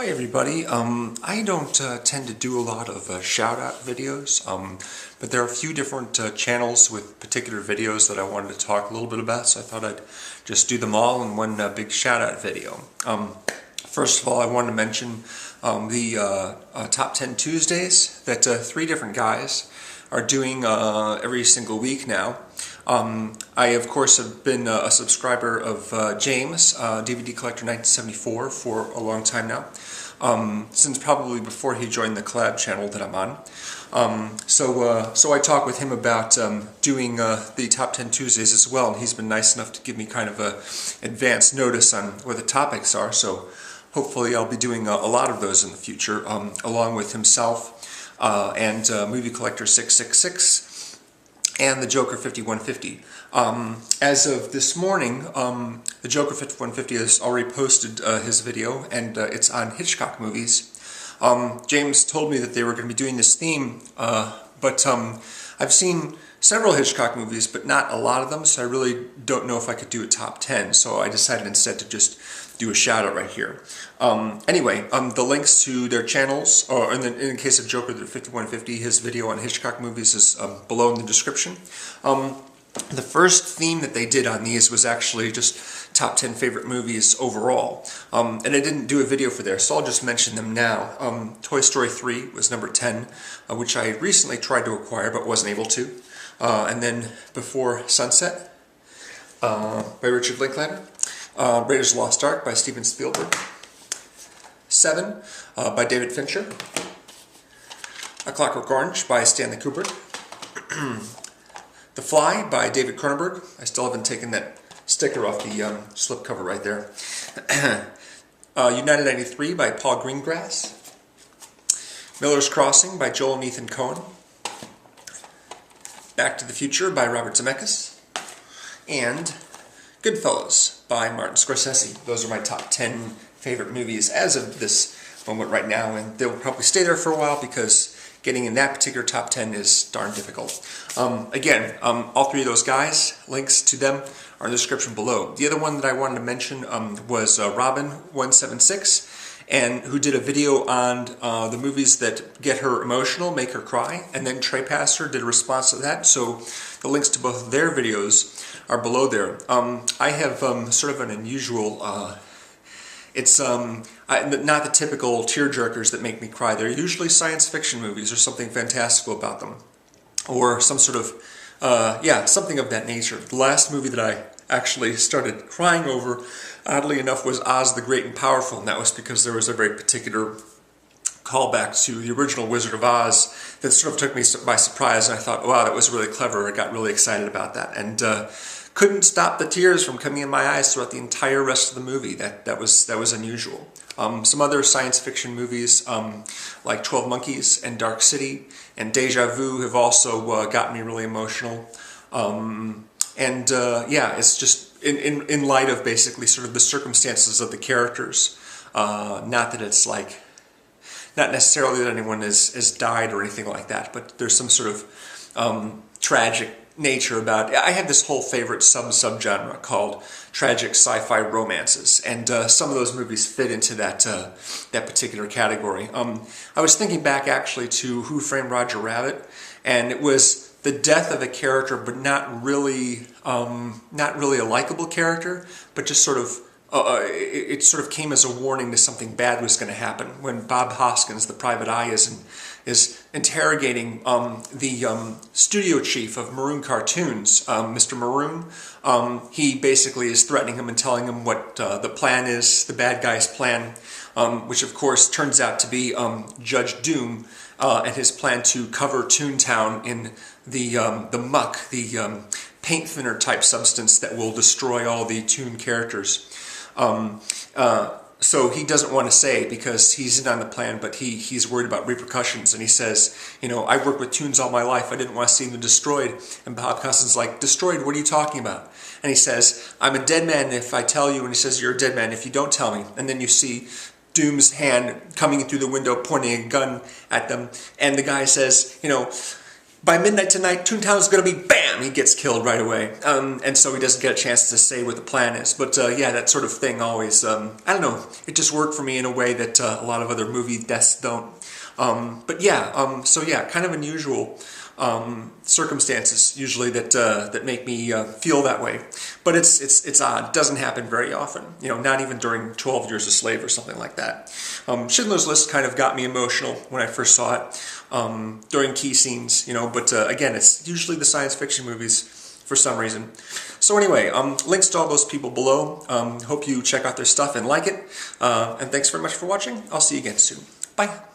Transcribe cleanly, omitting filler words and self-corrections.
Hi everybody. I don't tend to do a lot of shout-out videos, but there are a few different channels with particular videos that I wanted to talk a little bit about, so I thought I'd just do them all in one big shout-out video. First of all, I wanted to mention the Top 10 Tuesdays that three different guys are doing every single week now. I, of course, have been a subscriber of James, DVD Collector 1974, for a long time now, since probably before he joined the collab channel that I'm on. So I talked with him about doing the Top 10 Tuesdays as well, and he's been nice enough to give me kind of a advance notice on what the topics are, so hopefully I'll be doing a lot of those in the future, along with himself and Movie Collector 666. And the Joker 5150. As of this morning, the Joker 5150 has already posted his video, and it's on Hitchcock movies. James told me that they were going to be doing this theme, but I've seen several Hitchcock movies, but not a lot of them, so I really don't know if I could do a top 10, so I decided instead to just do a shout out right here. Anyway, the links to their channels, or in the case of Joker, the 5150, his video on Hitchcock movies is below in the description. The first theme that they did on these was actually just top 10 favorite movies overall. And I didn't do a video for there, so I'll just mention them now. Toy Story 3 was number 10, which I recently tried to acquire but wasn't able to. And then Before Sunset by Richard Linklater. Raiders of the Lost Ark by Steven Spielberg. 7 by David Fincher. A Clockwork Orange by Stanley Kubrick. The Fly by David Cronenberg. I still haven't taken that sticker off the slipcover right there. United 93 by Paul Greengrass. Miller's Crossing by Joel and Ethan Coen. Back to the Future by Robert Zemeckis. And Goodfellas by Martin Scorsese. Those are my top 10 favorite movies as of this moment right now, and they'll probably stay there for a while because getting in that particular top 10 is darn difficult. Again, all three of those guys, links to them are in the description below. The other one that I wanted to mention was Robin176, and who did a video on the movies that get her emotional, make her cry, and then Trepacer did a response to that, so the links to both of their videos are below there. I have sort of an unusual, it's not the typical tearjerkers that make me cry. They're usually science fiction movies or something fantastical about them, or some sort of, something of that nature. The last movie that I actually started crying over, oddly enough, was Oz the Great and Powerful, and that was because there was a very particular callback to the original Wizard of Oz that sort of took me by surprise, and I thought, wow, that was really clever. I got really excited about that, and couldn't stop the tears from coming in my eyes throughout the entire rest of the movie. That was unusual. Some other science fiction movies like 12 Monkeys and Dark City and Deja Vu have also gotten me really emotional. It's just in light of basically sort of the circumstances of the characters. Not that it's like, not necessarily that anyone has died or anything like that, but there's some sort of tragic nature about it. I have this whole favorite subgenre called tragic sci-fi romances, and some of those movies fit into that particular category. I was thinking back actually to Who Framed Roger Rabbit, and it was the death of a character, but not really a likable character, but just sort of it sort of came as a warning that something bad was going to happen when Bob Hoskins, the private eye, is interrogating the studio chief of Maroon Cartoons, Mr. Maroon. He basically is threatening him and telling him what the plan is, the bad guy's plan, which of course turns out to be Judge Doom and his plan to cover Toontown in the muck, the paint thinner type substance that will destroy all the Toon characters. So he doesn't want to say because he's in on the plan, but he's worried about repercussions, and he says, you know, I've worked with Toons all my life, I didn't want to see them destroyed. And Bob Hoskins like, destroyed? What are you talking about? And he says, I'm a dead man if I tell you, and he says, you're a dead man if you don't tell me. And then you see Doom's hand coming through the window, pointing a gun at them, and the guy says, you know, by midnight tonight, Toontown's gonna be BAM! He gets killed right away. And so he doesn't get a chance to say what the plan is. But yeah, that sort of thing always, I don't know, it just worked for me in a way that a lot of other movie deaths don't. But yeah, so yeah, kind of unusual circumstances usually that make me feel that way. But it's odd. It doesn't happen very often. You know, not even during 12 Years a Slave or something like that. Schindler's List kind of got me emotional when I first saw it during key scenes. You know, but again, it's usually the science fiction movies for some reason. So anyway, links to all those people below. Hope you check out their stuff and like it. And thanks very much for watching. I'll see you again soon. Bye.